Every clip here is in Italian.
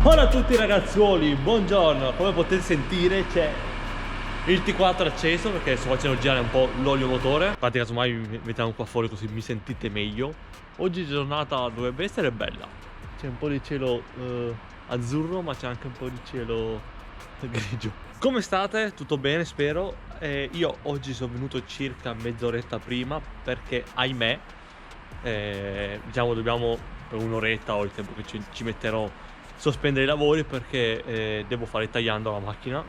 Hola a tutti ragazzuoli, buongiorno. Come potete sentire c'è il T4 acceso perché sto facendo girare un po' l'olio motore. Infatti casomai mi mettiamo qua fuori così mi sentite meglio. Oggi giornata dovrebbe essere bella. C'è un po' di cielo azzurro, ma c'è anche un po' di cielo grigio. Come state? Tutto bene, spero. Io oggi sono venuto circa mezz'oretta prima perché ahimè diciamo dobbiamo per un'oretta o il tempo che ci metterò sospendere i lavori perché devo fare tagliando la macchina.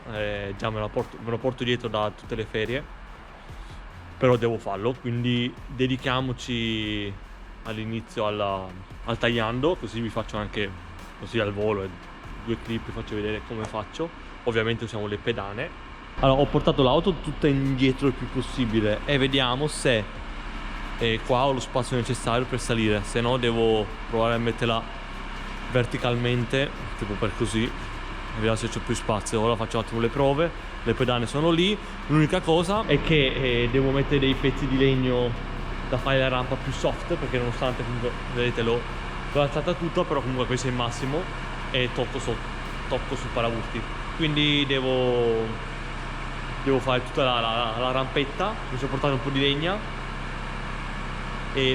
Già me lo porto dietro da tutte le ferie, però devo farlo, quindi dedichiamoci all'inizio al tagliando, così vi faccio anche così al volo due clip, vi faccio vedere come faccio. Ovviamente usiamo le pedane. Allora ho portato l'auto tutta indietro il più possibile e vediamo se qua ho lo spazio necessario per salire, se no devo provare a metterla verticalmente, tipo per così, vediamo se c'è più spazio. Ora faccio un attimo le prove, le pedane sono lì. L'unica cosa è che devo mettere dei pezzi di legno da fare la rampa più soft, perché nonostante comunque vedete l'ho alzata tutta, però comunque questo è il massimo e tocco sul paraurti, quindi devo fare tutta la rampetta. Mi sono portato un po' di legna,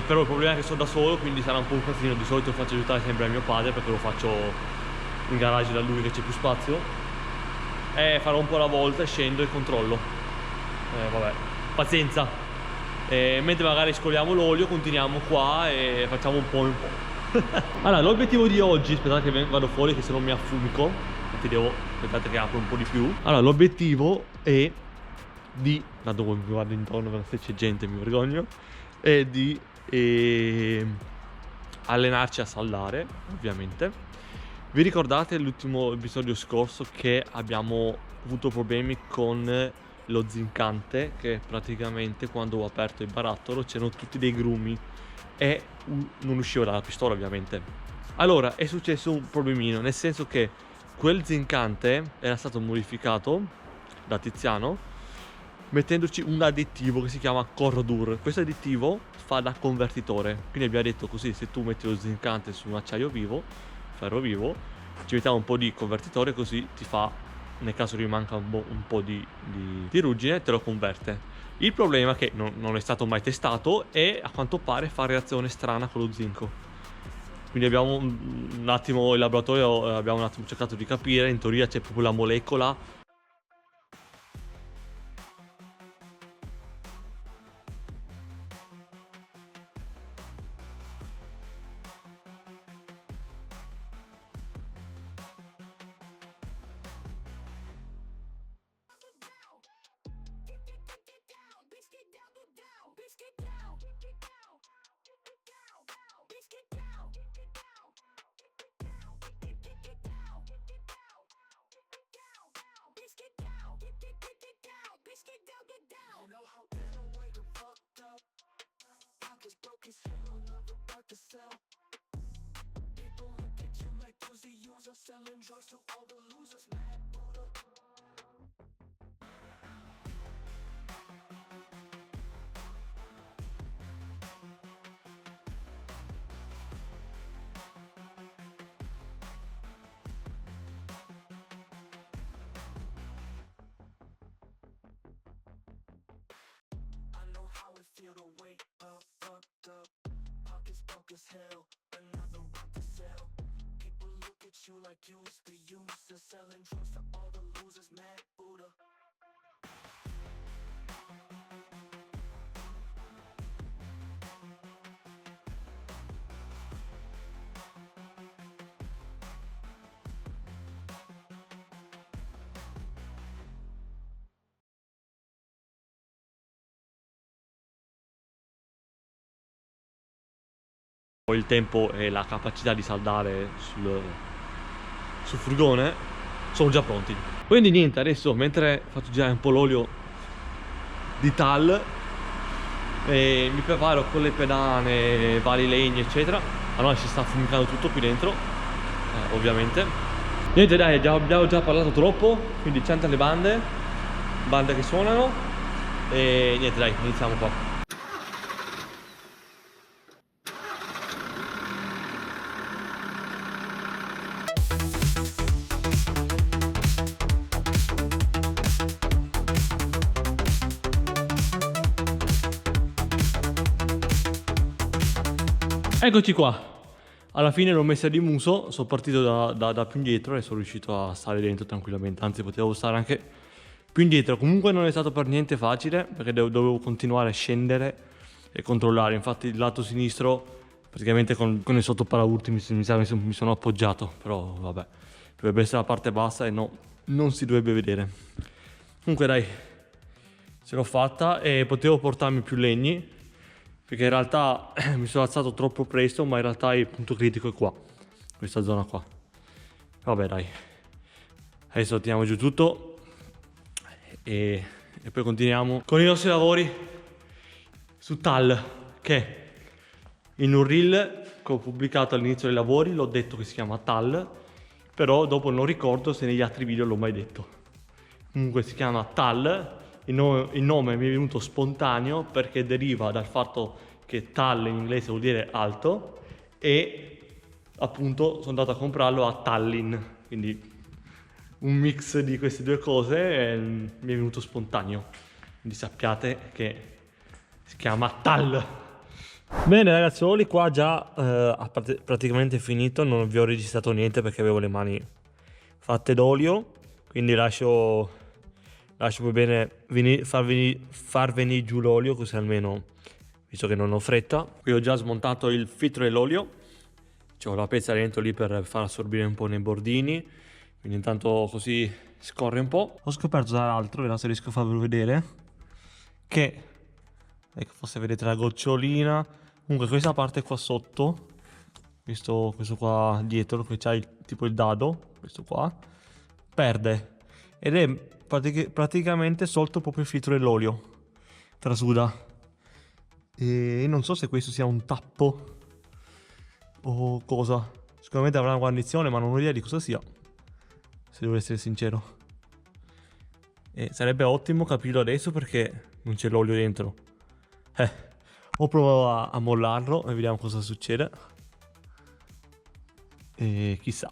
però il problema è che sono da solo, quindi sarà un po' un casino. Di solito lo faccio aiutare sempre a mio padre perché lo faccio in garage da lui che c'è più spazio, e farò un po' alla volta, scendo e controllo. Vabbè, pazienza. Mentre magari scoliamo l'olio continuiamo qua e facciamo un po'. Allora, l'obiettivo di oggi, aspettate che vado fuori che se no mi affumico, infatti aspettate che apro un po' di più. Allora, l'obiettivo è di, da dove mi guardo intorno per se c'è gente mi vergogno, è di allenarci a saldare, ovviamente. Vi ricordate l'ultimo episodio scorso che abbiamo avuto problemi con lo zincante, che praticamente quando ho aperto il barattolo c'erano tutti dei grumi e non usciva dalla pistola, ovviamente. Allora è successo un problemino, nel senso che quel zincante era stato modificato da Tiziano mettendoci un additivo che si chiama Corrodur. Questo additivo fa da convertitore, quindi abbiamo detto così: se tu metti lo zincante su un acciaio vivo, ferro vivo, ci mettiamo un po' di convertitore, così ti fa, nel caso rimanga un po' di ruggine, te lo converte. Il problema è che non è stato mai testato e a quanto pare fa reazione strana con lo zinco. Quindi abbiamo un attimo, in laboratorio abbiamo un attimo cercato di capire. In teoria c'è proprio la molecola selling drugs to all the losers, mad Buddha. I know how it feel to wake up, fucked up, pockets broke as hell, another rock to sell. You like used to use, selling drugs to all the losers, mad Buddha. Ho il tempo e la capacità di saldare sul furgone, sono già pronti. Quindi niente, adesso mentre faccio girare un po' l'olio di Tal mi preparo con le pedane, vari legni eccetera. Allora si sta affumicando tutto qui dentro, ovviamente. Niente dai, abbiamo già parlato troppo, quindi canta le bande che suonano e niente dai, iniziamo qua. Eccoci qua. Alla fine l'ho messa di muso, sono partito da più indietro e sono riuscito a stare dentro tranquillamente. Anzi, potevo stare anche più indietro. Comunque non è stato per niente facile perché dovevo continuare a scendere e controllare. Infatti il lato sinistro praticamente con il sottoparurti mi sono appoggiato. Però vabbè, dovrebbe essere la parte bassa e no, non si dovrebbe vedere. Comunque dai, ce l'ho fatta e potevo portarmi più legni perché in realtà mi sono alzato troppo presto, ma in realtà il punto critico è qua, questa zona qua. Vabbè dai, adesso tiriamo giù tutto e poi continuiamo con i nostri lavori su Tal, che in un reel che ho pubblicato all'inizio dei lavori l'ho detto che si chiama Tal, però dopo non ricordo se negli altri video l'ho mai detto. Comunque si chiama Tal. Il nome mi è venuto spontaneo perché deriva dal fatto che Tal in inglese vuol dire alto e appunto sono andato a comprarlo a Tallinn, quindi un mix di queste due cose e mi è venuto spontaneo, quindi sappiate che si chiama Tal. Bene ragazzuoli, qua già praticamente finito, non vi ho registrato niente perché avevo le mani fatte d'olio, quindi lascio poi bene far venire giù l'olio, così almeno, visto che non ho fretta. Qui ho già smontato il filtro dell'olio, c'ho la pezza dentro lì per far assorbire un po' nei bordini, quindi intanto così scorre un po'. Ho scoperto tra l'altro, vediamo se riesco a farvelo vedere, che, ecco, forse vedete la gocciolina, comunque questa parte qua sotto, questo qua dietro, che c'ha tipo il dado, questo qua, perde, ed è praticamente solto proprio il filtro dell'olio, trasuda, e non so se questo sia un tappo o cosa. Sicuramente avrà una guarnizione, ma non ho idea di cosa sia, se devo essere sincero, e sarebbe ottimo capirlo adesso perché non c'è l'olio dentro. Ho provato a mollarlo e vediamo cosa succede, e chissà.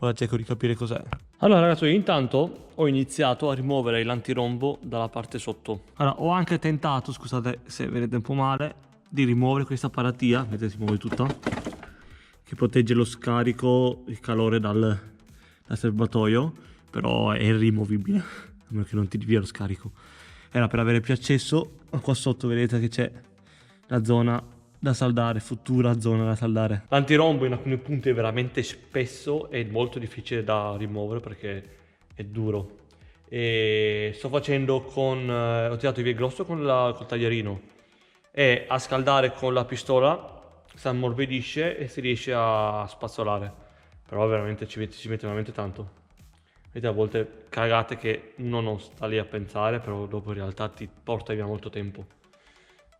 Ora cerco di capire cos'è. Allora ragazzi, intanto ho iniziato a rimuovere l'antirombo dalla parte sotto. Allora, ho anche tentato, scusate se vedete un po' male, di rimuovere questa paratia, vedete si muove tutta, che protegge lo scarico, il calore dal serbatoio, però è irrimovibile, a meno che non tiri via lo scarico. Era per avere più accesso, ma qua sotto vedete che c'è la zona da saldare, futura zona da saldare. L'antirombo in alcuni punti è veramente spesso e molto difficile da rimuovere perché è duro. E sto facendo ho tirato via il grosso col taglierino e a scaldare con la pistola si ammorbidisce e si riesce a spazzolare. Però veramente ci mette veramente tanto. Vedete, a volte cagate che uno non sta lì a pensare, però dopo in realtà ti porta via molto tempo.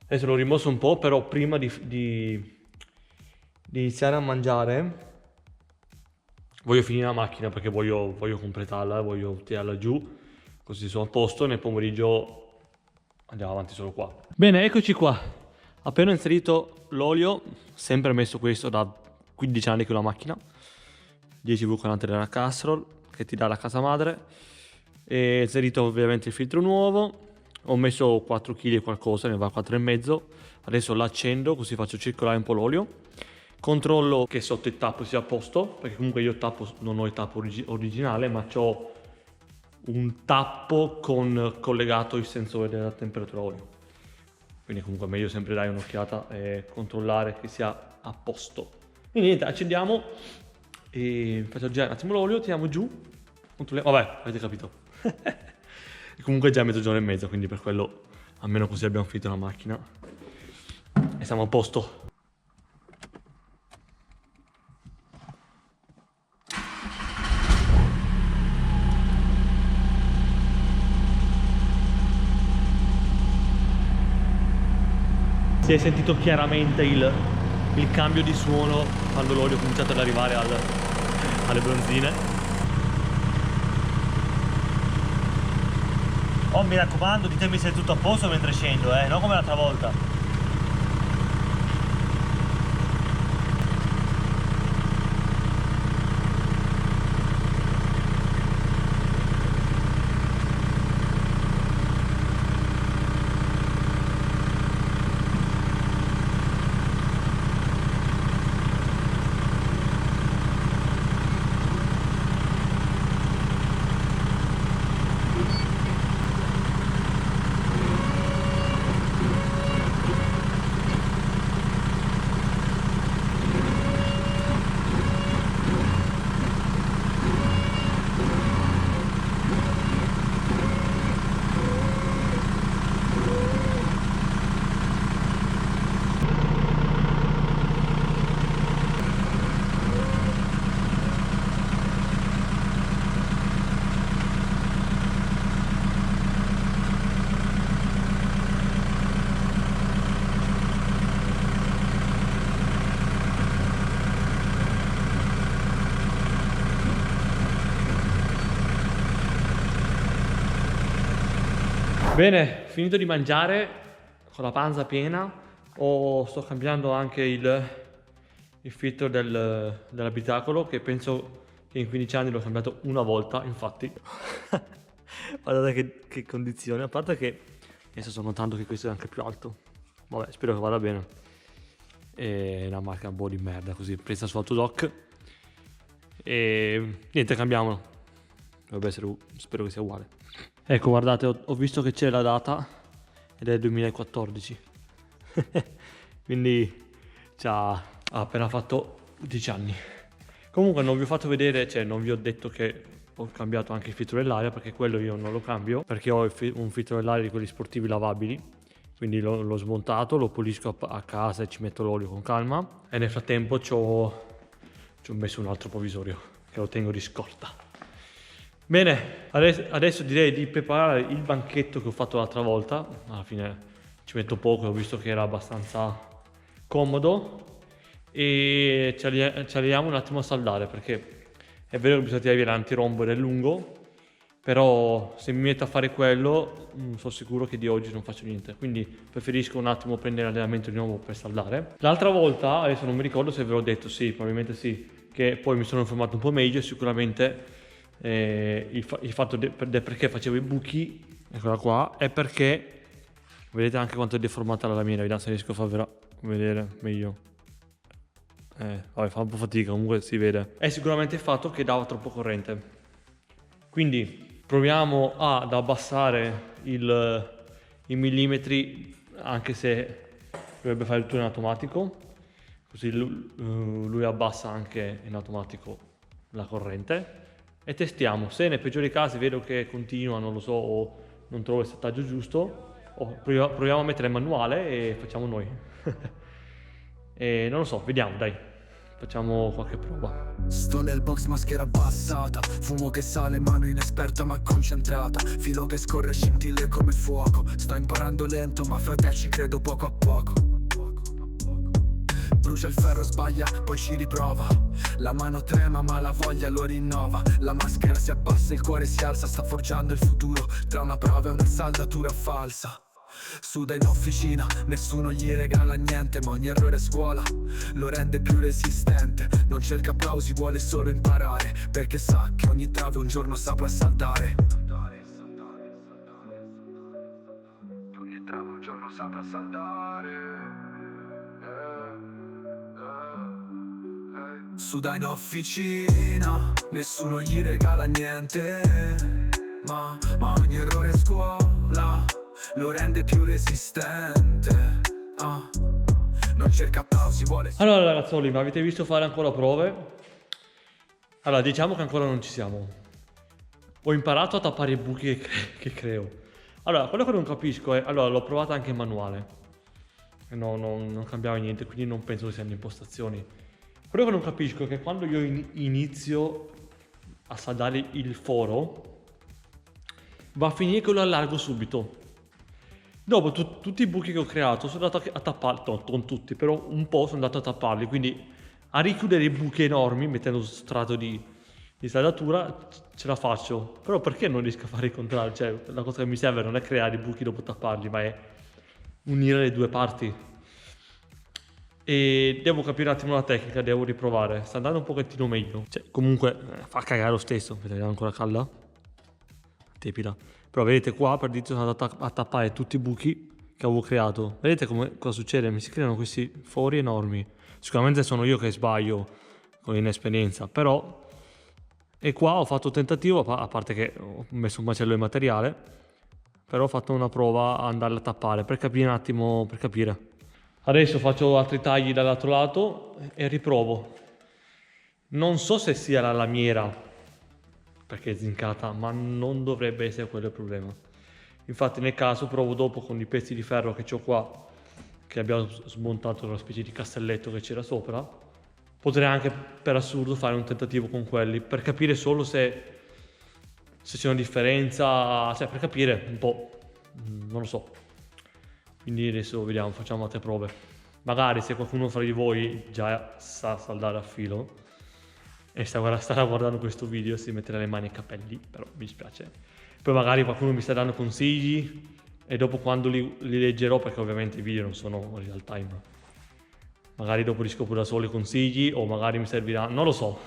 Adesso l'ho rimosso un po', però prima di iniziare a mangiare voglio finire la macchina perché voglio completarla, voglio tirarla giù, così sono a posto. Nel pomeriggio andiamo avanti solo qua. Bene, eccoci qua. Appena inserito l'olio, sempre messo questo da 15 anni con la macchina, 10V40 della Castrol, che ti dà la casa madre, e inserito ovviamente il filtro nuovo. Ho messo 4 kg e qualcosa, ne va 4,5. Adesso l'accendo così faccio circolare un po' l'olio. Controllo che sotto il tappo sia a posto, perché comunque io non ho il tappo originale, ma ho un tappo con collegato il sensore della temperatura olio. Quindi comunque è meglio sempre dare un'occhiata e controllare che sia a posto. Quindi niente, accendiamo e faccio girare un attimo l'olio, tiriamo giù, controlliamo. Vabbè, avete capito. Comunque è già 12:30, quindi per quello almeno così abbiamo finito la macchina e siamo a posto. Si è sentito chiaramente il cambio di suono quando l'olio è cominciato ad arrivare alle bronzine. Oh, mi raccomando, ditemi se è tutto a posto mentre scendo, non come l'altra volta. Bene, finito di mangiare, con la panza piena, sto cambiando anche il filtro dell'abitacolo, che penso che in 15 anni l'ho cambiato una volta, infatti. Guardate che condizione, a parte che adesso sto notando che questo è anche più alto. Vabbè, spero che vada bene. È una marca un po' di merda, così, presa su Autodoc. E niente, cambiamolo. Dovrebbe essere, spero che sia uguale. Ecco, guardate, ho visto che c'è la data ed è il 2014. Quindi ha appena fatto 10 anni. Comunque non vi ho fatto vedere, cioè non vi ho detto che ho cambiato anche il filtro dell'aria, perché quello io non lo cambio, perché ho un filtro dell'aria di quelli sportivi lavabili. Quindi l'ho smontato, lo pulisco a casa e ci metto l'olio con calma. E nel frattempo ci ho messo un altro provvisorio che lo tengo di scorta. Bene, adesso direi di preparare il banchetto che ho fatto l'altra volta. Alla fine ci metto poco, ho visto che era abbastanza comodo. E ci allineamo un attimo a saldare, perché è vero che bisogna tirare via l'antirombo ed è lungo, però se mi metto a fare quello sono sicuro che di oggi non faccio niente, quindi preferisco un attimo prendere l'allenamento di nuovo per saldare. L'altra volta, adesso non mi ricordo se ve l'ho detto, sì, probabilmente sì, che poi mi sono informato un po' meglio e sicuramente il fatto del perché facevo i buchi, eccola qua, è perché vedete anche quanto è deformata la lamiera, vediamo se riesco a farvela vedere meglio. Vabbè, fa un po' fatica, comunque si vede. È sicuramente il fatto che dava troppo corrente. Quindi proviamo ad abbassare i millimetri, anche se dovrebbe fare il tutto in automatico. Così lui abbassa anche in automatico la corrente. E testiamo. Se nei peggiori casi vedo che continua, non lo so, o non trovo il settaggio giusto, proviamo a mettere manuale e facciamo noi. E non lo so, vediamo, dai. Facciamo qualche prova. Sto nel box, maschera abbassata, fumo che sale, mano inesperta ma concentrata, filo che scorre scintille come fuoco. Sto imparando lento ma frate ci credo poco a poco. Brucia il ferro, sbaglia, poi ci riprova. La mano trema ma la voglia lo rinnova. La maschera si abbassa, il cuore si alza, sta forgiando il futuro tra una prova e una saldatura falsa. Suda in officina, nessuno gli regala niente, ma ogni errore a scuola lo rende più resistente. Non cerca applausi, vuole solo imparare, perché sa che ogni trave un giorno saprà saltare. Ogni trave un giorno saprà saltare. Suda in officina, nessuno gli regala niente, ma ogni errore a scuola lo rende più resistente. Non cerca applausi, vuole. Allora ragazzoli, mi avete visto fare ancora prove? Allora, diciamo che ancora non ci siamo. Ho imparato a tappare i buchi che creo. Allora, quello che non capisco è... Allora, l'ho provato anche in manuale. No, non cambiava niente, quindi non penso che siano impostazioni. Quello che non capisco è che quando io inizio a saldare il foro, va a finire che lo allargo subito. Dopo tutti i buchi che ho creato sono andato a tapparli, no, non tutti, però un po' sono andato a tapparli, quindi a richiudere i buchi enormi mettendo un strato di saldatura ce la faccio. Però perché non riesco a fare il contrario? Cioè, la cosa che mi serve non è creare i buchi dopo tapparli, ma è unire le due parti. E devo capire un attimo la tecnica, devo riprovare. Sta andando un pochettino meglio. Cioè, comunque fa cagare lo stesso. Vediamo ancora calda. Tepida. Però vedete qua, per dire, sono andato a tappare tutti i buchi che avevo creato. Vedete cosa succede? Mi si creano questi fori enormi. Sicuramente sono io che sbaglio con l'inesperienza, però... E qua ho fatto un tentativo, a parte che ho messo un macello di materiale, però ho fatto una prova a andarla a tappare, per capire un attimo, per capire. Adesso faccio altri tagli dall'altro lato e riprovo. Non so se sia la lamiera, perché è zincata, ma non dovrebbe essere quello il problema. Infatti nel caso provo dopo con i pezzi di ferro che ho qua, che abbiamo smontato una specie di castelletto che c'era sopra. Potrei anche per assurdo fare un tentativo con quelli, per capire solo se c'è una differenza, cioè per capire un po', non lo so. Quindi adesso vediamo, facciamo altre prove. Magari se qualcuno fra di voi già sa saldare a filo e starà guardando questo video si metterà le mani ai capelli, però mi dispiace. Poi magari qualcuno mi sta dando consigli e dopo quando li leggerò, perché ovviamente i video non sono real time, magari dopo li scopro da solo i consigli o magari mi servirà, non lo so.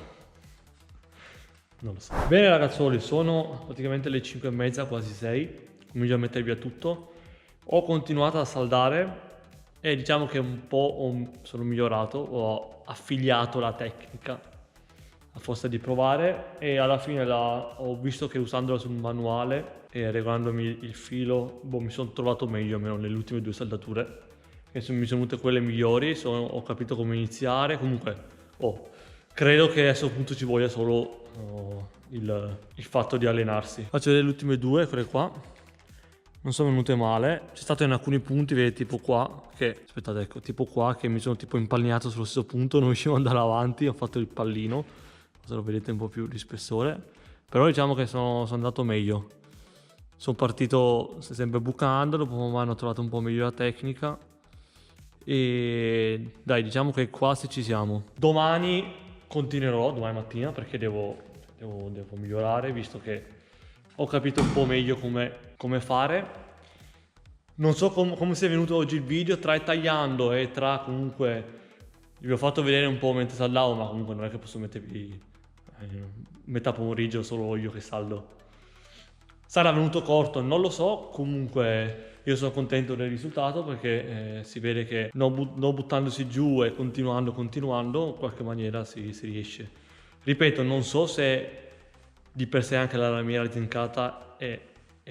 Bene ragazzuoli, sono praticamente le 5:30, quasi 6, comincio a mettere via tutto. Ho continuato a saldare e diciamo che un po' sono migliorato, ho affiliato la tecnica a forza di provare e alla fine ho visto che usandola sul manuale e regolandomi il filo, mi sono trovato meglio, almeno nelle ultime 2 saldature, che mi sono venute quelle migliori, ho capito come iniziare. Comunque credo che a questo punto ci voglia solo il fatto di allenarsi. Faccio vedere le ultime 2, quelle qua non sono venute male. C'è stato in alcuni punti, vedete, tipo qua che aspettate, ecco, tipo qua che mi sono tipo impallinato sullo stesso punto, non riuscivo ad andare avanti, ho fatto il pallino, se lo vedete un po' più di spessore, però diciamo che sono andato meglio. Sono partito sempre bucando, dopo man mano ho trovato un po' meglio la tecnica e dai, diciamo che quasi ci siamo. Domani continuerò, domani mattina, perché devo migliorare, visto che ho capito un po' meglio come fare. Non so come sia venuto oggi il video, tra tagliando e tra comunque vi ho fatto vedere un po' mentre saldavo, ma comunque non è che posso mettervi metà pomeriggio solo io che saldo. Sarà venuto corto, non lo so, comunque io sono contento del risultato perché si vede che non buttandosi giù e continuando in qualche maniera si riesce. Ripeto, non so se di per sé anche la lamiera rizincata è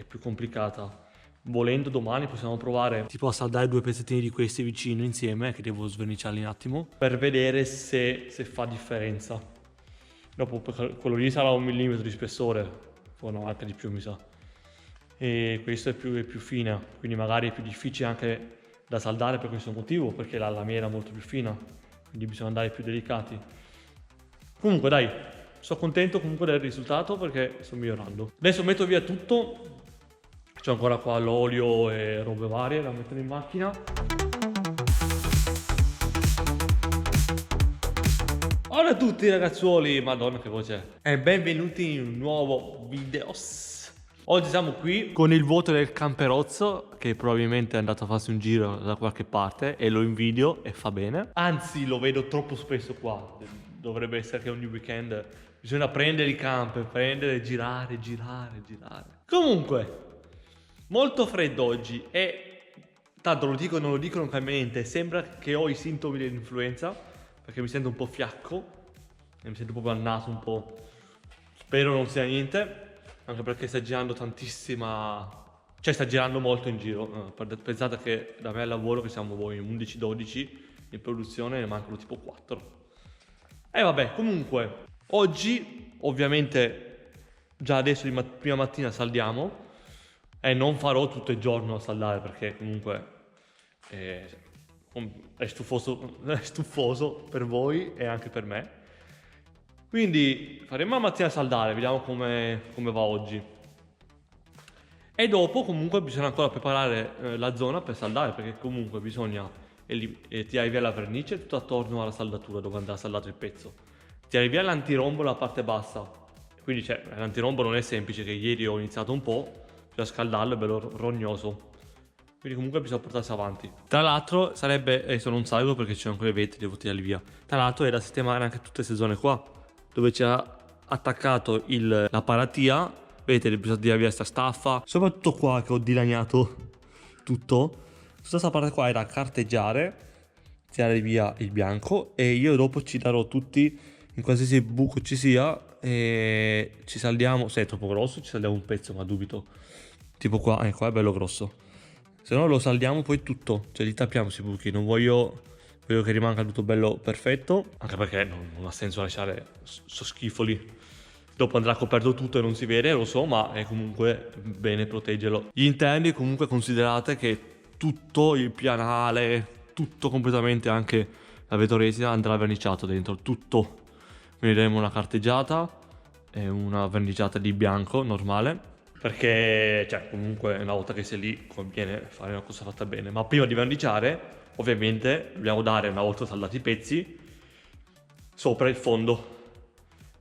più complicata. Volendo domani possiamo provare tipo a saldare 2 pezzettini di questi vicino insieme, che devo sverniciarli un attimo, per vedere se fa differenza. Dopo quello lì sarà 1 millimetro di spessore, no, anche di più mi sa, e questo è più fina, quindi magari è più difficile anche da saldare per questo motivo, perché la lamiera è molto più fina, quindi bisogna andare più delicati. Comunque dai, sono contento comunque del risultato perché sto migliorando. Adesso metto via tutto, c'ho ancora qua l'olio e robe varie da mettere in macchina. Ciao a tutti ragazzuoli, madonna che voce, e benvenuti in un nuovo video. Oggi siamo qui con il voto del camperozzo, che probabilmente è andato a farsi un giro da qualche parte e lo invidio e fa bene. Anzi, lo vedo troppo spesso qua, dovrebbe essere che ogni weekend bisogna prendere il camper, prendere, girare. Comunque, molto freddo oggi e tanto lo dico o non lo dico non cambia niente, sembra che ho i sintomi dell'influenza perché mi sento un po' fiacco e mi sento proprio al naso un po'. Spero non sia niente, anche perché sta girando tantissima, cioè sta girando molto in giro. Pensate che da me al lavoro, che siamo voi 11-12 in produzione, ne mancano tipo 4. E vabbè, comunque oggi ovviamente già adesso di prima mattina saldiamo e non farò tutto il giorno a saldare perché comunque è stufoso per voi e anche per me. Quindi faremo la mattina a saldare, vediamo come va oggi. E dopo comunque bisogna ancora preparare la zona per saldare, perché comunque bisogna tirare via la vernice tutto attorno alla saldatura dove andrà saldato il pezzo. Tirare via l'antirombo la parte bassa. Quindi l'antirombo non è semplice, che ieri ho iniziato un po', bisogna scaldarlo, è bello rognoso. Quindi comunque bisogna portarsi avanti. Tra l'altro sarebbe, adesso non salgo perché ci sono ancora i vetri, devo tirarli via. Tra l'altro è da sistemare anche tutte queste zone qua, dove c'è attaccato la paratia. Vedete, bisogna tirare via sta staffa. Soprattutto qua che ho dilaniato tutto. Tutta questa parte qua è da carteggiare, tirare via il bianco. E io dopo ci darò tutti, in qualsiasi buco ci sia, e ci saldiamo. Se è troppo grosso ci saldiamo un pezzo, ma dubito. Tipo qua è bello grosso. Se no lo saldiamo poi tutto, cioè li tappiamo sui buchi. Non voglio che rimanga tutto bello perfetto, anche perché non ha senso lasciare schifoli. Dopo andrà coperto tutto e non si vede, lo so, ma è comunque bene proteggerlo. Gli interni comunque considerate che tutto il pianale, tutto completamente, anche la vetroresina andrà verniciato dentro, tutto. Quindi daremo una carteggiata e una verniciata di bianco normale. Perché comunque una volta che sei lì conviene fare una cosa fatta bene. Ma prima di verniciare ovviamente dobbiamo dare, una volta saldati i pezzi, sopra il fondo.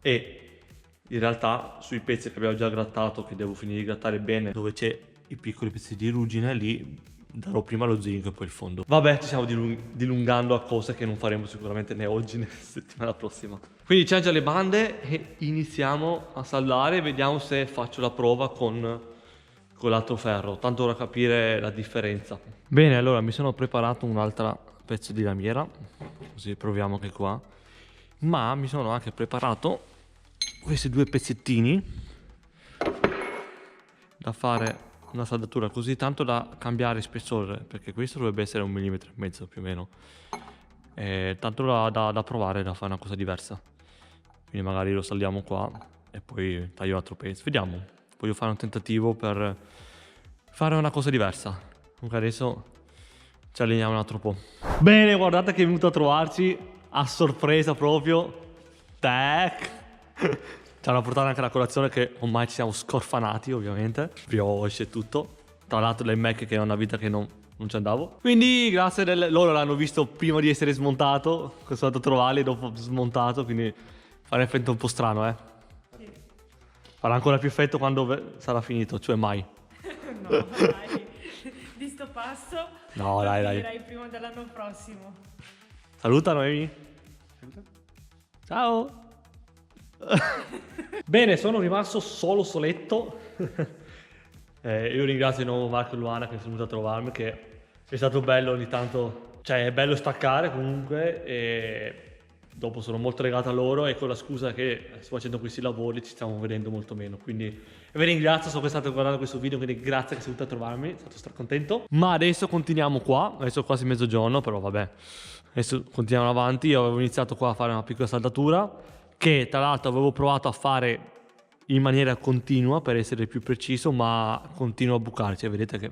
E in realtà sui pezzi che abbiamo già grattato, che devo finire di grattare bene, dove c'è i piccoli pezzi di ruggine, lì darò prima lo zinco e poi il fondo. Vabbè, ci stiamo dilungando a cose che non faremo sicuramente né oggi né settimana prossima. Quindi c'è già le bande e iniziamo a saldare, vediamo se faccio la prova con l'altro ferro, tanto ora capire la differenza. Bene, allora mi sono preparato un altro pezzo di lamiera, così proviamo che qua, ma mi sono anche preparato questi due pezzettini da fare una saldatura così, tanto da cambiare spessore, perché questo dovrebbe essere 1,5 mm più o meno, tanto da provare, da fare una cosa diversa. Quindi magari lo saldiamo qua e poi taglio l'altro pezzo, vediamo. Voglio fare un tentativo per fare una cosa diversa. Comunque adesso ci alleniamo un altro po'. Bene, guardate che è venuto a trovarci a sorpresa proprio. Tac! Ci hanno portato anche la colazione, che ormai ci siamo scorfanati ovviamente, brioche e tutto. Tra l'altro del Mac, che è una vita che non ci andavo. Quindi grazie loro l'hanno visto prima di essere smontato, sono andato a trovarli dopo smontato, quindi fa un effetto un po' strano, eh. Sì. Farà ancora più effetto quando sarà finito, cioè mai. No, dai, di sto passo No, dai. finirai prima dell'anno prossimo. Saluta Noemi. Ciao. Bene, sono rimasto soletto. Io ringrazio di nuovo Marco e Luana che sono venuti a trovarmi, che è stato bello ogni tanto, cioè è bello staccare comunque, e dopo sono molto legato a loro, e con la scusa che sto facendo questi lavori ci stiamo vedendo molto meno, quindi vi ringrazio, so che state guardando questo video, quindi grazie che siete venuti a trovarmi, sono stato stracontento. Ma adesso continuiamo qua, adesso è quasi mezzogiorno, però vabbè, adesso continuiamo avanti. Io avevo iniziato qua a fare una piccola saldatura, che tra l'altro avevo provato a fare in maniera continua per essere più preciso, ma continuo a bucare, cioè vedete che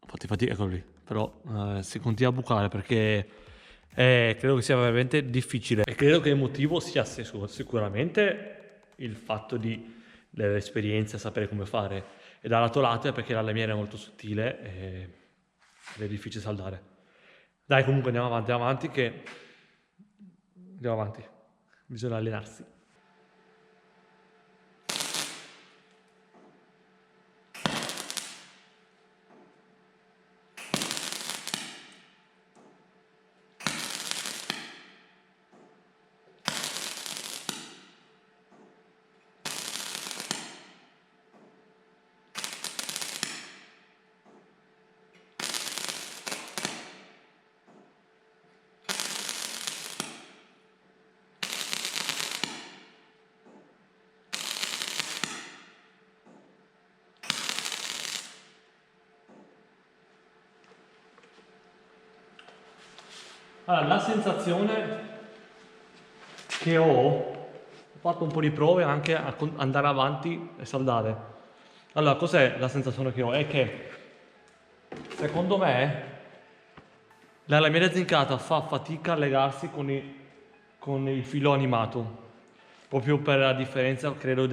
fate fatica, eccolo lì, però si continua a bucare perché credo che sia veramente difficile, e credo che il motivo sia sicuramente il fatto dell'esperienza, sapere come fare, e dall'altro lato è perché la lamiera è molto sottile ed è difficile saldare. Dai, comunque andiamo avanti che andiamo avanti, bisogna allenarsi. Allora, la sensazione che ho fatto un po' di prove anche a andare avanti e saldare. Allora, cos'è la sensazione che ho? È che secondo me la lamiera zincata fa fatica a legarsi con il filo animato, proprio per la differenza, credo,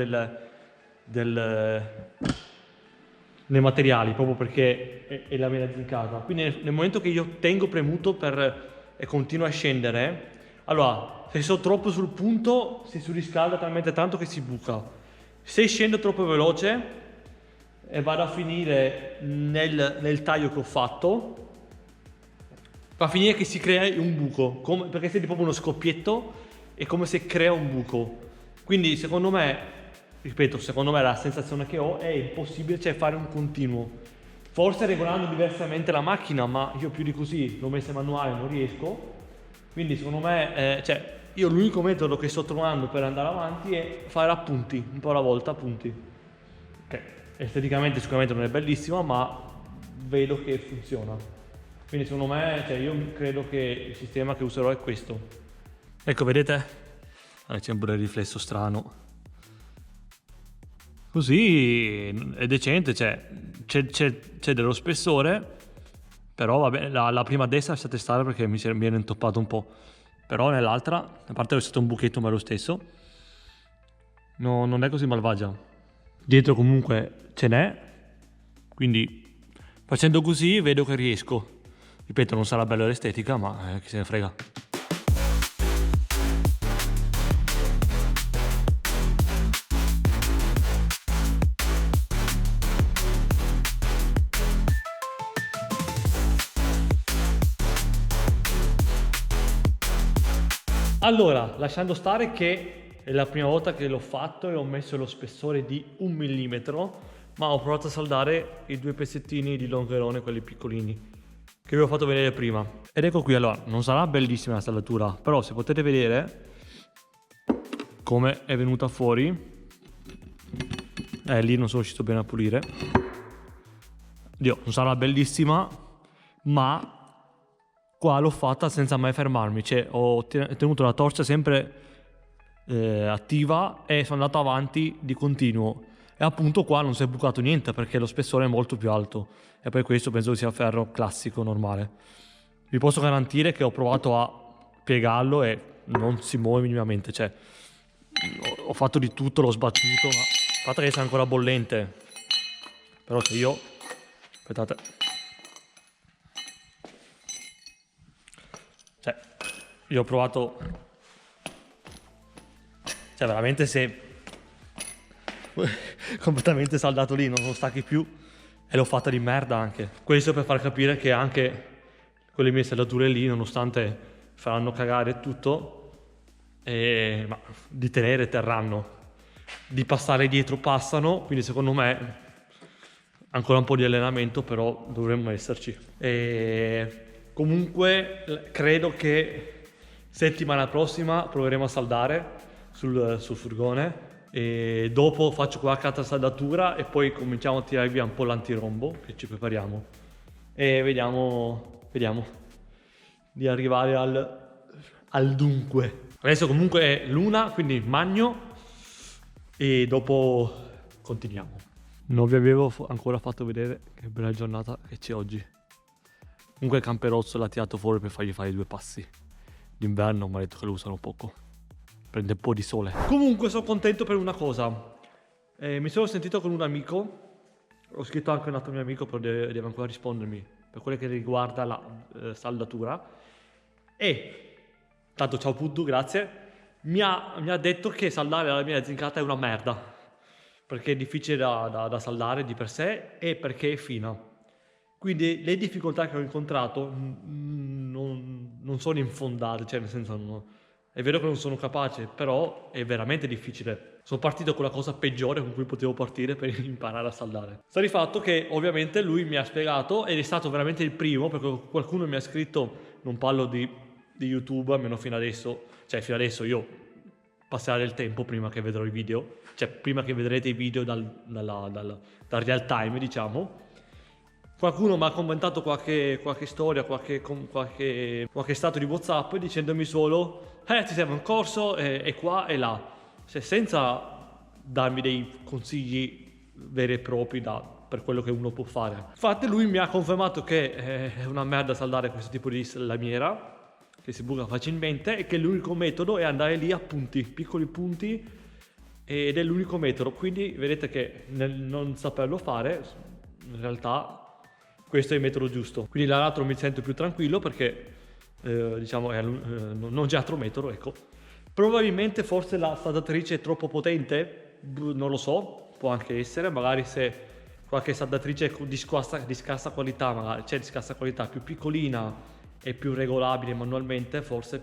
nei materiali, proprio perché è lamiera zincata. Quindi nel momento che io tengo premuto e continuo a scendere, allora se sono troppo sul punto si surriscalda talmente tanto che si buca. Se scendo troppo veloce e vado a finire nel taglio che ho fatto, va a finire che si crea un buco, perché se è proprio uno scoppietto, è come se crea un buco. Quindi secondo me, ripeto, la sensazione che ho è impossibile, cioè fare un continuo. Forse regolando diversamente la macchina, ma io più di così l'ho messa manuale, non riesco. Quindi secondo me, io l'unico metodo che sto trovando per andare avanti è fare appunti, un po' alla volta, appunti. Che esteticamente sicuramente non è bellissima, ma vedo che funziona. Quindi secondo me, io credo che il sistema che userò è questo. Ecco, vedete? C'è un po' di riflesso strano. Così è decente, c'è dello spessore, però vabbè, la prima a destra lasciate stare perché mi viene intoppato un po', però nell'altra, a parte che è stato un buchetto ma lo stesso, no, non è così malvagia. Dietro comunque ce n'è, quindi facendo così vedo che riesco. Ripeto, non sarà bella l'estetica, ma chi se ne frega. Allora, lasciando stare che è la prima volta che l'ho fatto e ho messo lo spessore di 1 millimetro, ma ho provato a saldare i 2 pezzettini di longerone, quelli piccolini, che vi ho fatto vedere prima. Ed ecco qui, allora, non sarà bellissima la saldatura, però se potete vedere come è venuta fuori, lì non sono riuscito bene a pulire. Dio, non sarà bellissima, ma qua l'ho fatta senza mai fermarmi, cioè ho tenuto la torcia sempre attiva e sono andato avanti di continuo. E appunto qua non si è bucato niente perché lo spessore è molto più alto e poi questo penso che sia ferro classico normale. Vi posso garantire che ho provato a piegarlo e non si muove minimamente, cioè ho fatto di tutto, l'ho sbattuto, ma a parte che sia ancora bollente, però se io, aspettate, cioè io ho provato, cioè veramente se completamente saldato lì, non lo stacchi più, e l'ho fatta di merda anche. Questo per far capire che anche quelle mie saldature lì, nonostante faranno cagare tutto, ma di tenere terranno, di passare dietro passano, quindi secondo me ancora un po' di allenamento, però dovremmo esserci. E comunque credo che settimana prossima proveremo a saldare sul furgone e dopo faccio qualche altra saldatura e poi cominciamo a tirare via un po' l'antirombo, che ci prepariamo e vediamo di arrivare al dunque. Adesso comunque è l'una, quindi magno e dopo continuiamo. Non vi avevo ancora fatto vedere che bella giornata che c'è oggi. Comunque il camperozzo l'ha tirato fuori per fargli fare 2 passi. D'inverno mi ha detto che lo usano poco. Prende un po' di sole. Comunque sono contento per una cosa. Mi sono sentito con un amico. Ho scritto anche a un altro mio amico, però deve ancora rispondermi per quello che riguarda la saldatura. E tanto ciao Puddu, grazie. Mi ha detto che saldare la mia zincata è una merda, perché è difficile da saldare di per sé e perché è fina. Quindi le difficoltà che ho incontrato non sono infondate, cioè nel senso è vero che non sono capace, però è veramente difficile. Sono partito con la cosa peggiore con cui potevo partire per imparare a saldare. Sta di fatto che ovviamente lui mi ha spiegato ed è stato veramente il primo, perché qualcuno mi ha scritto, non parlo di YouTube, almeno fino adesso, cioè fino adesso io passerò del tempo prima che vedrò i video, cioè prima che vedrete i video dal real time, diciamo. Qualcuno mi ha commentato qualche storia, qualche stato di WhatsApp dicendomi solo ti serve un corso e qua e là, cioè, senza darmi dei consigli veri e propri per quello che uno può fare. Infatti lui mi ha confermato che è una merda saldare questo tipo di lamiera, che si buca facilmente, e che l'unico metodo è andare lì a punti, piccoli punti, ed è l'unico metodo. Quindi vedete che nel non saperlo fare, in realtà questo è il metodo giusto. Quindi dall'altro mi sento più tranquillo perché diciamo non c'è altro metodo, ecco. Probabilmente forse la saldatrice è troppo potente, non lo so, può anche essere, magari se qualche saldatrice di scarsa qualità, magari c'è di scarsa qualità, più piccolina e più regolabile manualmente, forse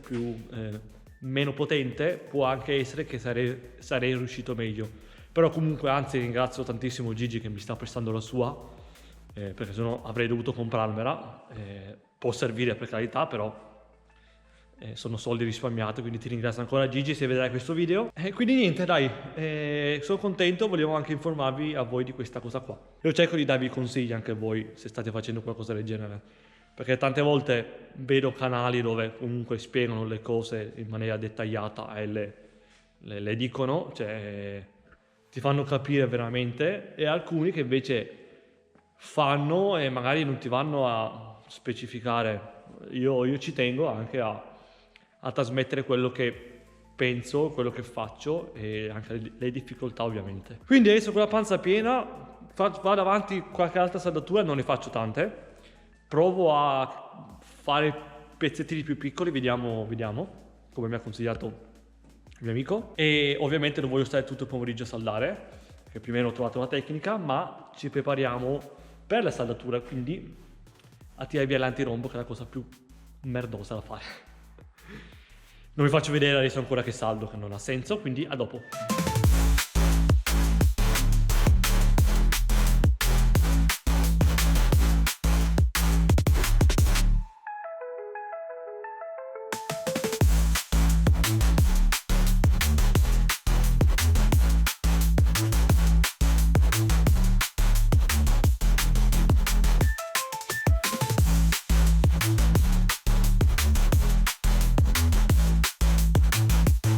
meno potente, può anche essere che sarei riuscito meglio. Però comunque, anzi, ringrazio tantissimo Gigi che mi sta prestando la sua, perché sennò avrei dovuto comprarmela. Può servire per carità, però sono soldi risparmiati, quindi ti ringrazio ancora Gigi se vedrai questo video. E quindi niente, dai, sono contento, volevo anche informarvi a voi di questa cosa qua. Io cerco di darvi consigli anche a voi se state facendo qualcosa del genere, perché tante volte vedo canali dove comunque spiegano le cose in maniera dettagliata e le dicono, cioè ti fanno capire veramente, e alcuni che invece fanno e magari non ti vanno a specificare. Io ci tengo anche a trasmettere quello che penso, quello che faccio e anche le difficoltà ovviamente. Quindi adesso con la panza piena vado avanti, qualche altra saldatura, non ne faccio tante, provo a fare pezzettini più piccoli, vediamo come mi ha consigliato il mio amico, e ovviamente non voglio stare tutto il pomeriggio a saldare perché più o meno ho trovato una tecnica, ma ci prepariamo per la saldatura, quindi a tirare via l'antirombo, che è la cosa più merdosa da fare. Non vi faccio vedere adesso ancora che saldo, che non ha senso, quindi a dopo.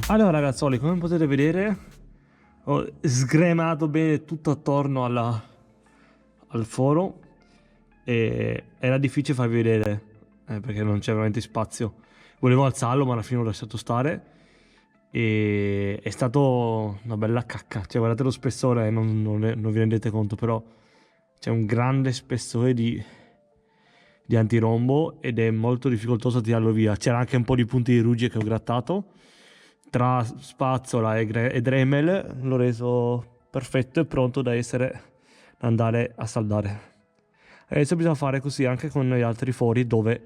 Allora ragazzoli, come potete vedere ho sgremato bene tutto attorno al foro e era difficile farvi vedere perché non c'è veramente spazio. Volevo alzarlo ma alla fine l'ho lasciato stare e è stato una bella cacca. Cioè guardate lo spessore, non vi rendete conto, però c'è un grande spessore di antirombo ed è molto difficoltoso tirarlo via. C'era anche un po' di punti di ruggine che ho grattato. Tra spazzola e Dremel l'ho reso perfetto e pronto da andare a saldare. Adesso bisogna fare così anche con gli altri fori dove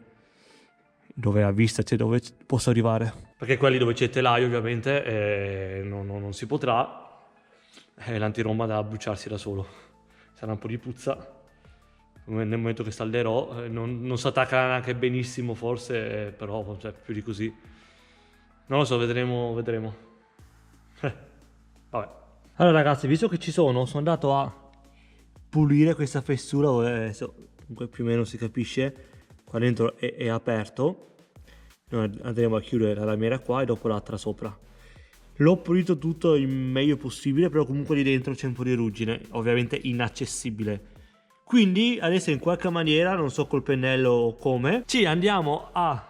a vista, cioè dove posso arrivare. Perché quelli dove c'è il telaio ovviamente non si potrà, l'antiromba da bruciarsi da solo. Sarà un po' di puzza nel momento che salderò, non si attacca neanche benissimo forse, però cioè, più di così. Non lo so, vedremo. Vabbè. Allora ragazzi, visto che ci sono andato a pulire questa fessura dove adesso comunque più o meno si capisce, qua dentro è aperto. Noi andremo a chiudere la lamiera qua e dopo l'altra sopra. L'ho pulito tutto il meglio possibile, però comunque lì dentro c'è un po' di ruggine, ovviamente inaccessibile. Quindi adesso in qualche maniera, non so col pennello o come, ci andiamo a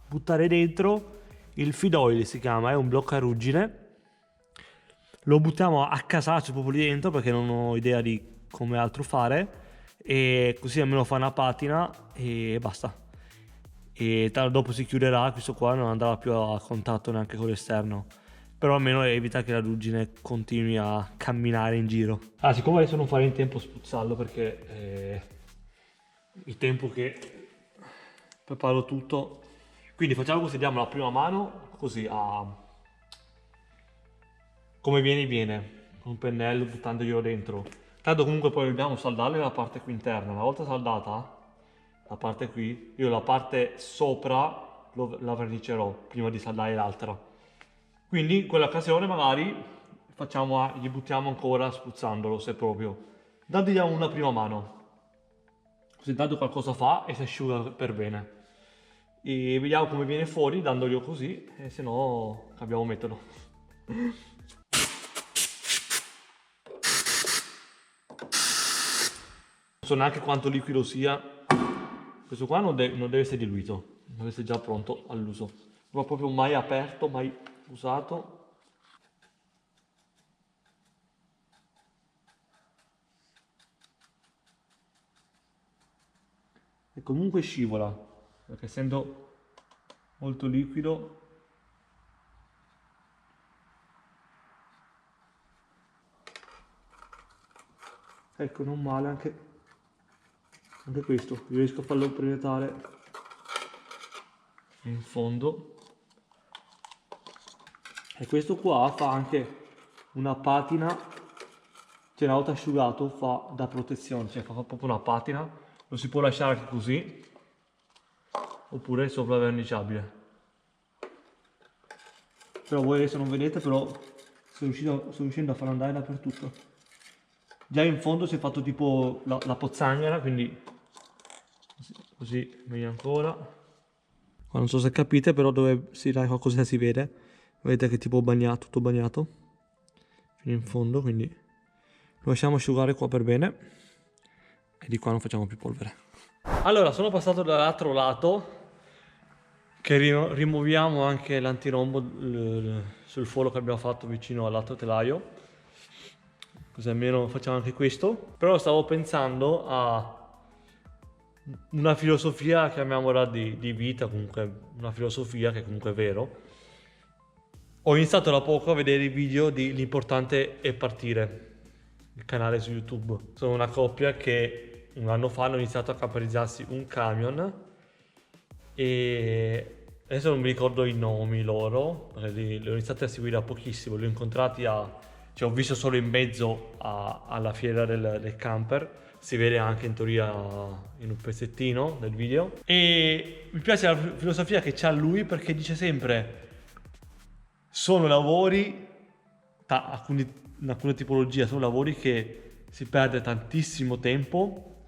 buttare dentro il feed oil, si chiama, è un blocca ruggine. Lo buttiamo a casaccio proprio lì dentro perché non ho idea di come altro fare e così almeno fa una patina e basta. E dopo si chiuderà, questo qua non andrà più a contatto neanche con l'esterno, però almeno evita che la ruggine continui a camminare in giro. Siccome adesso non farò in tempo a spuzzarlo perché il tempo che preparo tutto. Quindi facciamo così, diamo la prima mano, così come viene, con un pennello buttandoglielo dentro. Tanto comunque poi dobbiamo saldarle la parte qui interna. Una volta saldata, la parte qui, io la parte sopra la vernicerò prima di saldare l'altra. Quindi in quell'occasione magari gli buttiamo ancora spruzzandolo se proprio. Intanto diamo una prima mano, così intanto qualcosa fa e si asciuga per bene. E vediamo come viene fuori dandoglielo così e se no cambiamo metodo. Non so neanche quanto liquido sia. Questo qua non deve essere diluito, deve essere già pronto all'uso. Non l'ho proprio mai aperto, mai usato. E comunque scivola, perché essendo molto liquido ecco, non male anche questo, riesco a farlo penetrare in fondo. E questo qua fa anche una patina, cioè una volta asciugato fa da protezione, cioè fa proprio una patina, lo si può lasciare anche così oppure sopra verniciabile. Però voi adesso non vedete, però sto riuscendo a farlo andare dappertutto. Già in fondo si è fatto tipo la pozzanghera, quindi così meglio ancora. Qua non so se capite, però dove si dà qualcosa si vede, vedete che tipo bagnato, tutto bagnato fino in fondo, quindi lo lasciamo asciugare qua per bene e di qua non facciamo più polvere. Allora sono passato dall'altro lato, che rimuoviamo anche l'antirombo sul foro che abbiamo fatto vicino all'altro telaio, così almeno facciamo anche questo. Però stavo pensando a una filosofia, chiamiamola di vita, comunque una filosofia che comunque è vero. Ho iniziato da poco a vedere i video di L'importante è partire, il canale su YouTube. Sono una coppia che un anno fa hanno iniziato a camperizzarsi un camion e Adesso non mi ricordo i nomi loro, perché li ho iniziati a seguire da pochissimo, li ho incontrati cioè ho visto solo in mezzo alla fiera del camper, si vede anche in teoria in un pezzettino del video. E mi piace la filosofia che c'ha lui, perché dice sempre sono lavori, in alcune tipologie sono lavori che si perde tantissimo tempo,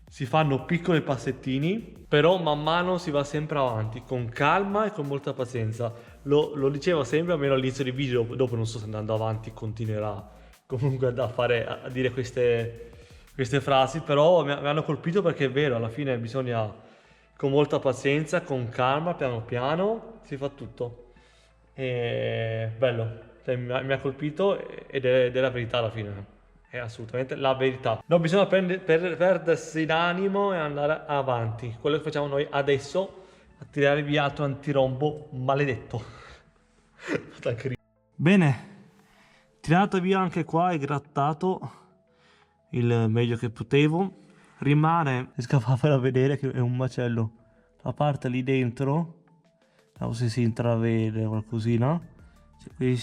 si fanno piccoli passettini, però man mano si va sempre avanti, con calma e con molta pazienza. Lo diceva sempre, almeno all'inizio del video, dopo non so se andando avanti continuerà comunque a dire queste frasi, però mi hanno colpito perché è vero, alla fine bisogna con molta pazienza, con calma, piano piano, si fa tutto. E bello, cioè, mi ha colpito ed è la verità alla fine. È assolutamente la verità. Non bisogna perdersi l'animo e andare avanti. Quello che facciamo noi adesso, a tirare via altro antirombo maledetto. Bene, tirato via anche qua e grattato il meglio che potevo. Rimane, riesco a farvela vedere che è un macello. La parte lì dentro, non so se si intravede qualcosina. C'è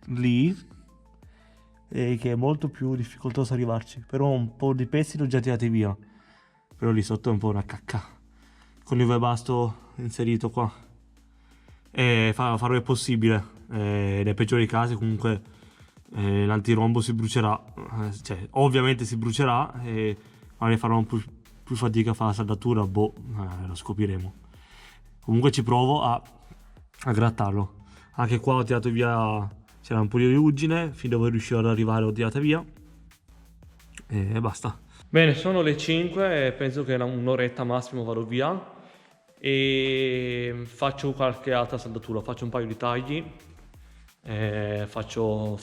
lì. Che è molto più difficoltoso arrivarci, però un po' di pezzi li ho già tirati via, però lì sotto è un po' una cacca con il webasto inserito qua, e farò il possibile, nei peggiori casi comunque l'antirombo si brucerà, cioè ovviamente si brucerà e magari farò un po' più fatica a fare la saldatura, lo scopriremo. Comunque ci provo a grattarlo. Anche qua ho tirato via, c'era un po' di ruggine, fin dove riuscirò ad arrivare ho tirata via e basta. Bene, sono le 5 e penso che un'oretta massimo vado via e faccio qualche altra saldatura, faccio un paio di tagli e faccio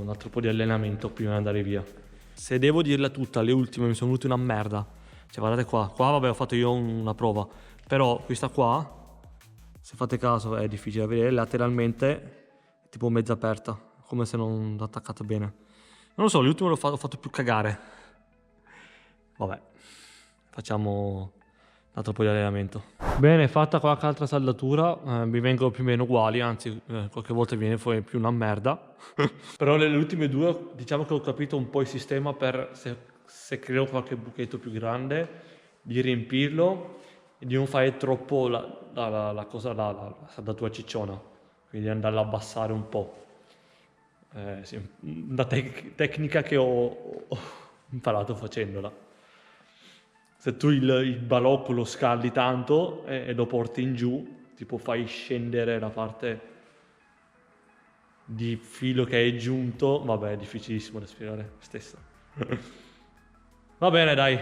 un altro po' di allenamento prima di andare via. Se devo dirla tutta, le ultime mi sono venute una merda, cioè guardate qua vabbè ho fatto io una prova, però questa qua, se fate caso è difficile da vedere, lateralmente tipo mezza aperta, come se non attaccata bene. Non lo so, l'ultimo l'ho fatto più cagare. Vabbè, facciamo un altro po' di allenamento. Bene, fatta qualche altra saldatura, mi vengono più o meno uguali, anzi qualche volta viene fuori più una merda. Però le ultime due, diciamo che ho capito un po' il sistema per se creo qualche buchetto più grande, di riempirlo e di non fare troppo la saldatura cicciona, quindi andarla a abbassare un po'. Sì, una tecnica che ho imparato facendola. Se tu il balocco lo scaldi tanto e lo porti in giù, tipo fai scendere la parte di filo che è giunto, vabbè è difficilissimo da spiegare stessa. Va bene dai,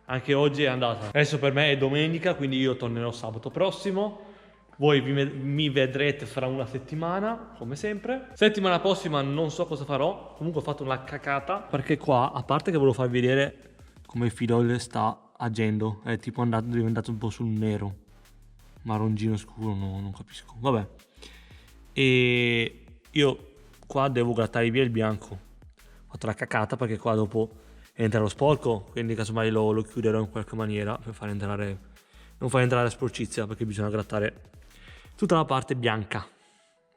anche oggi è andata. Adesso per me è domenica, quindi io tornerò sabato prossimo. Voi mi vedrete fra una settimana, come sempre. Settimana prossima non so cosa farò, comunque ho fatto una cacata, perché qua, a parte che volevo farvi vedere come il filo sta agendo, è tipo diventato un po' sul nero, marroncino scuro, non capisco, vabbè. E io qua devo grattare via il bianco, ho fatto la cacata perché qua dopo entra lo sporco, quindi casomai lo chiuderò in qualche maniera per non far entrare la sporcizia, perché bisogna grattare tutta la parte bianca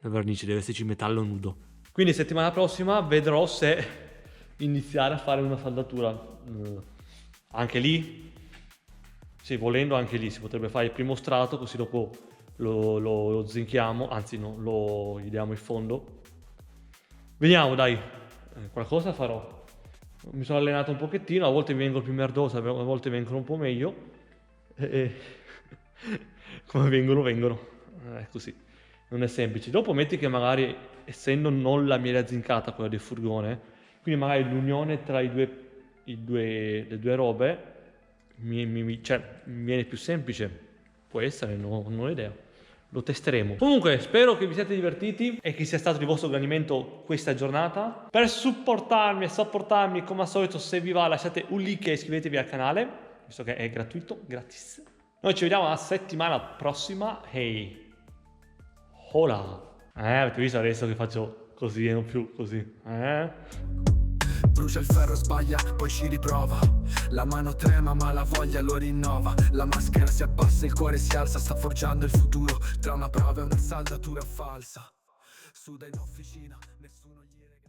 del vernice, deve esserci metallo nudo. Quindi settimana prossima vedrò se iniziare a fare una saldatura. Anche lì, sì, volendo anche lì si potrebbe fare il primo strato, così dopo lo zinchiamo, anzi no, gli diamo il fondo. Vediamo dai, qualcosa farò. Mi sono allenato un pochettino, a volte mi vengono più merdose, a volte vengono un po' meglio. Come vengono. È così, non è semplice. Dopo metti che magari, essendo non la miele zincata quella del furgone, quindi magari l'unione tra le due robe mi viene più semplice. Può essere, non ho idea. Lo testeremo. Comunque spero che vi siate divertiti e che sia stato di vostro gradimento questa giornata. Per supportarmi e sopportarmi, come al solito, se vi va lasciate un like e iscrivetevi al canale, visto che è gratuito, gratis. Noi ci vediamo la settimana prossima. Hey, hola. Avete visto adesso che faccio così e non più così? Brucia il ferro, sbaglia, poi ci riprova. La mano trema ma la voglia lo rinnova. La maschera si abbassa, il cuore si alza. Sta forgiando il futuro tra una prova e una saldatura falsa. Suda in officina, nessuno gli regala.